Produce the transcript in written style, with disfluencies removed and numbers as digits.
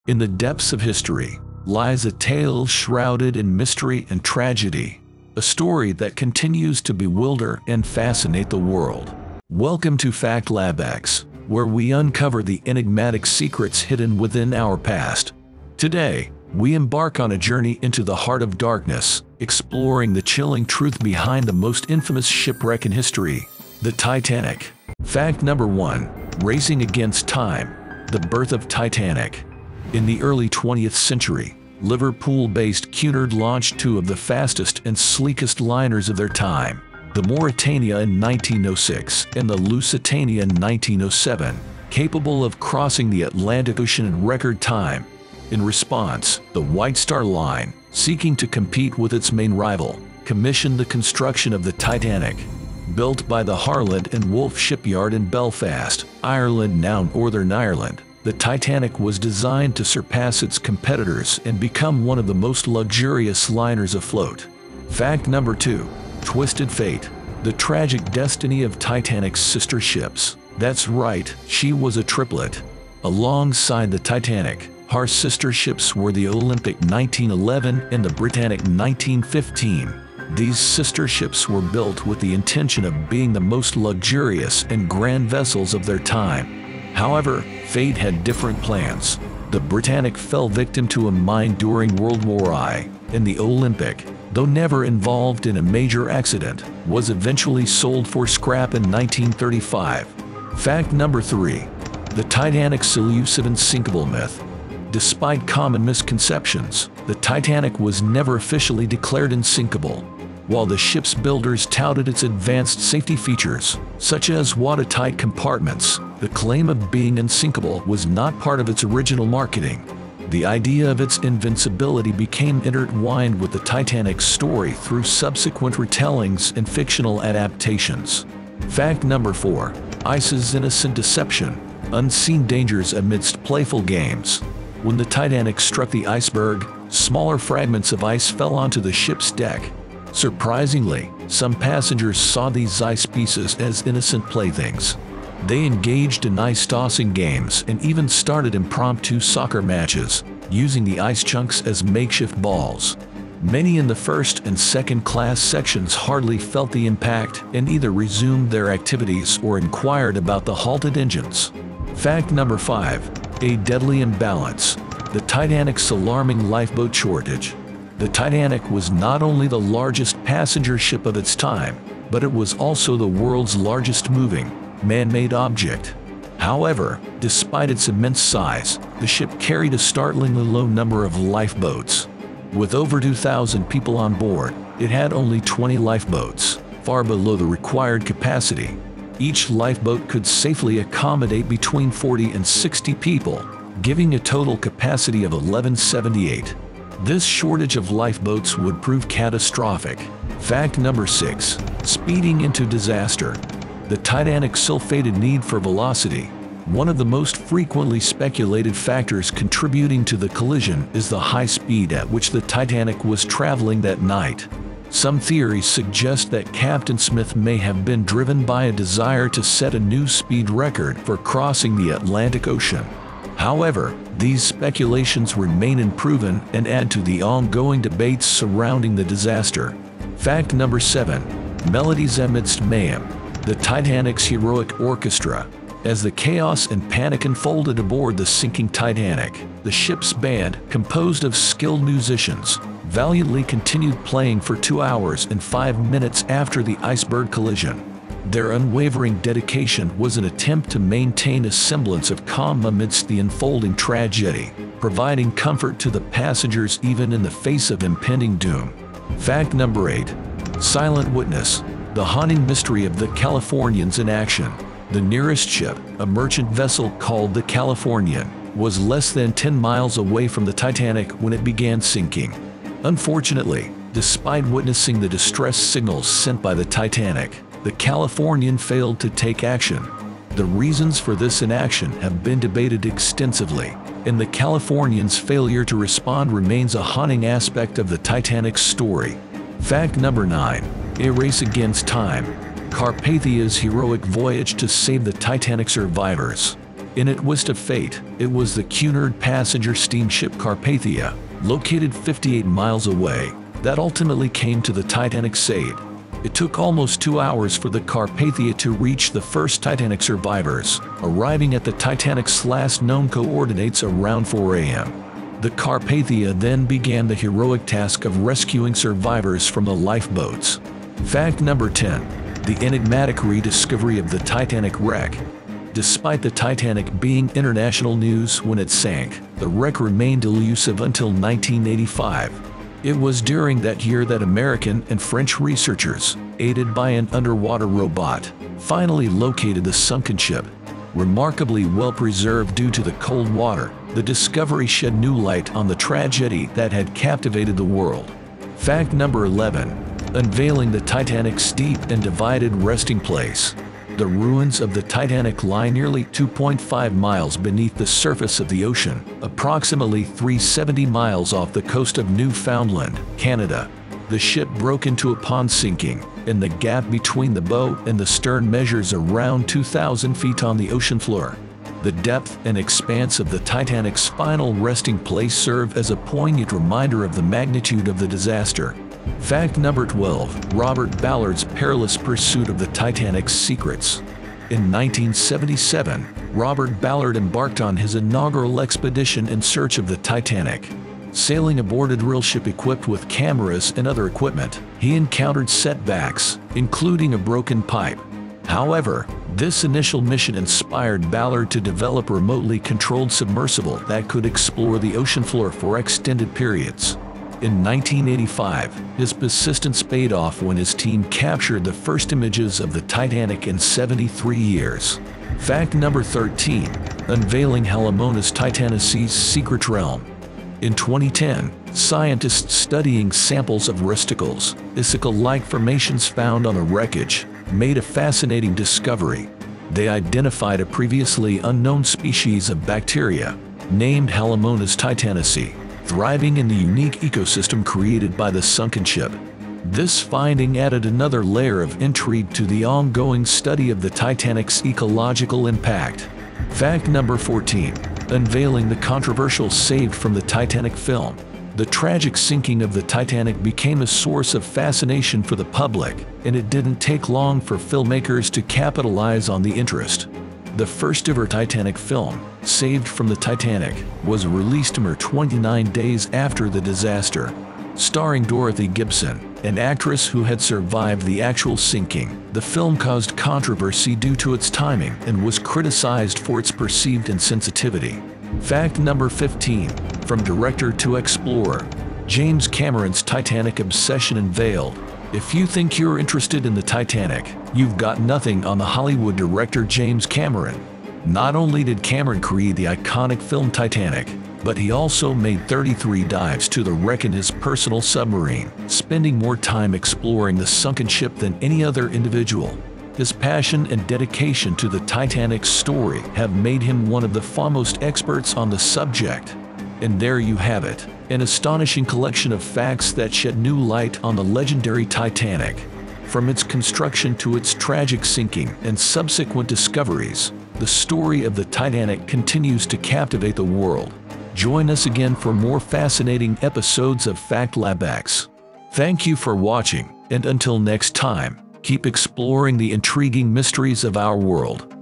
In the depths of history lies a tale shrouded in mystery and tragedy, a story that continues to bewilder and fascinate the world. Welcome to Fact Lab X, where we uncover the enigmatic secrets hidden within our past. Today, we embark on a journey into the heart of darkness, exploring the chilling truth behind the most infamous shipwreck in history, the Titanic. Fact number 1. Racing against time. The birth of Titanic. In the early 20th century, Liverpool-based Cunard launched two of the fastest and sleekest liners of their time, the Mauretania in 1906 and the Lusitania in 1907, capable of crossing the Atlantic Ocean in record time. In response, the White Star Line, seeking to compete with its main rival, commissioned the construction of the Titanic. Built by the Harland and Wolff shipyard in Belfast, Ireland, now Northern Ireland, the Titanic was designed to surpass its competitors and become one of the most luxurious liners afloat. Fact number 2. Twisted fate. The tragic destiny of Titanic's sister ships. That's right, she was a triplet. Alongside the Titanic, her sister ships were the Olympic 1911 and the Britannic 1915. These sister ships were built with the intention of being the most luxurious and grand vessels of their time. However, fate had different plans. The Britannic fell victim to a mine during World War I, and the Olympic, though never involved in a major accident, was eventually sold for scrap in 1935. Fact number 3. The Titanic's elusive unsinkable myth. Despite common misconceptions, the Titanic was never officially declared unsinkable. While the ship's builders touted its advanced safety features, such as watertight compartments, the claim of being unsinkable was not part of its original marketing. The idea of its invincibility became intertwined with the Titanic's story through subsequent retellings and fictional adaptations. Fact number 4. Ice's innocent deception. Unseen dangers amidst playful games. When the Titanic struck the iceberg, smaller fragments of ice fell onto the ship's deck. Surprisingly, some passengers saw these ice pieces as innocent playthings. They engaged in ice-tossing games and even started impromptu soccer matches, using the ice chunks as makeshift balls. Many in the first and second class sections hardly felt the impact and either resumed their activities or inquired about the halted engines. Fact number 5. A deadly imbalance. The Titanic's alarming lifeboat shortage. The Titanic was not only the largest passenger ship of its time, but it was also the world's largest moving, man-made object. However, despite its immense size, the ship carried a startlingly low number of lifeboats. With over 2,000 people on board, it had only 20 lifeboats, far below the required capacity. Each lifeboat could safely accommodate between 40 and 60 people, giving a total capacity of 1178. This shortage of lifeboats would prove catastrophic. Fact number 6. Speeding into disaster. The Titanic's ill-fated need for velocity. One of the most frequently speculated factors contributing to the collision is the high speed at which the Titanic was traveling that night. Some theories suggest that Captain Smith may have been driven by a desire to set a new speed record for crossing the Atlantic Ocean. However, these speculations remain unproven and add to the ongoing debates surrounding the disaster. Fact number 7. Melodies amidst mayhem. The Titanic's heroic orchestra. As the chaos and panic unfolded aboard the sinking Titanic, the ship's band, composed of skilled musicians, valiantly continued playing for 2 hours and 5 minutes after the iceberg collision. Their unwavering dedication was an attempt to maintain a semblance of calm amidst the unfolding tragedy, providing comfort to the passengers even in the face of impending doom. Fact number 8. Silent witness. The haunting mystery of the Californians in action. The nearest ship, a merchant vessel called the Californian, was less than 10 miles away from the Titanic when it began sinking. Unfortunately, despite witnessing the distress signals sent by the Titanic, the Californian failed to take action. The reasons for this inaction have been debated extensively, and the Californian's failure to respond remains a haunting aspect of the Titanic's story. Fact number 9. A race against time. Carpathia's heroic voyage to save the Titanic survivors. In a twist of fate, it was the Cunard passenger steamship Carpathia, located 58 miles away, that ultimately came to the Titanic's aid. It took almost 2 hours for the Carpathia to reach the first Titanic survivors, arriving at the Titanic's last known coordinates around 4 a.m. The Carpathia then began the heroic task of rescuing survivors from the lifeboats. Fact number 10. The enigmatic rediscovery of the Titanic wreck. Despite the Titanic being international news when it sank, the wreck remained elusive until 1985. It was during that year that American and French researchers, aided by an underwater robot, finally located the sunken ship. Remarkably well preserved due to the cold water, the discovery shed new light on the tragedy that had captivated the world. Fact number 11. Unveiling the Titanic's deep and divided resting place. The ruins of the Titanic lie nearly 2.5 miles beneath the surface of the ocean, approximately 370 miles off the coast of Newfoundland, Canada. The ship broke into upon sinking, and the gap between the bow and the stern measures around 2,000 feet on the ocean floor. The depth and expanse of the Titanic's final resting place serve as a poignant reminder of the magnitude of the disaster. Fact number 12. Robert Ballards' perilous pursuit of the Titanic's secrets. In 1977, Robert Ballard embarked on his inaugural expedition in search of the Titanic. Sailing aboard a drill ship equipped with cameras and other equipment, he encountered setbacks, including a broken pipe. However, this initial mission inspired Ballard to develop a remotely controlled submersible that could explore the ocean floor for extended periods. In 1985, his persistence paid off when his team captured the first images of the Titanic in 73 years. Fact number 13. Unveiling Helamonas Titanosis' secret realm. In 2010, scientists studying samples of reticles, icicle-like formations found on the wreckage, made a fascinating discovery. They identified a previously unknown species of bacteria, named Helamonas titanosi, thriving in the unique ecosystem created by the sunken ship. This finding added another layer of intrigue to the ongoing study of the Titanic's ecological impact. Fact number 14. Unveiling the controversial Saved from the Titanic film. The tragic sinking of the Titanic became a source of fascination for the public, and it didn't take long for filmmakers to capitalize on the interest. The first ever Titanic film, Saved from the Titanic, was released mere 29 days after the disaster. Starring Dorothy Gibson, an actress who had survived the actual sinking, the film caused controversy due to its timing and was criticized for its perceived insensitivity. Fact number 15. From director to explorer, James Cameron's Titanic obsession unveiled. If you think you're interested in the Titanic, you've got nothing on the Hollywood director James Cameron. Not only did Cameron create the iconic film Titanic, but he also made 33 dives to the wreck in his personal submarine, spending more time exploring the sunken ship than any other individual. His passion and dedication to the Titanic's story have made him one of the foremost experts on the subject. And there you have it, an astonishing collection of facts that shed new light on the legendary Titanic. From its construction to its tragic sinking and subsequent discoveries, the story of the Titanic continues to captivate the world. Join us again for more fascinating episodes of Fact Labax. Thank you for watching, and until next time, keep exploring the intriguing mysteries of our world.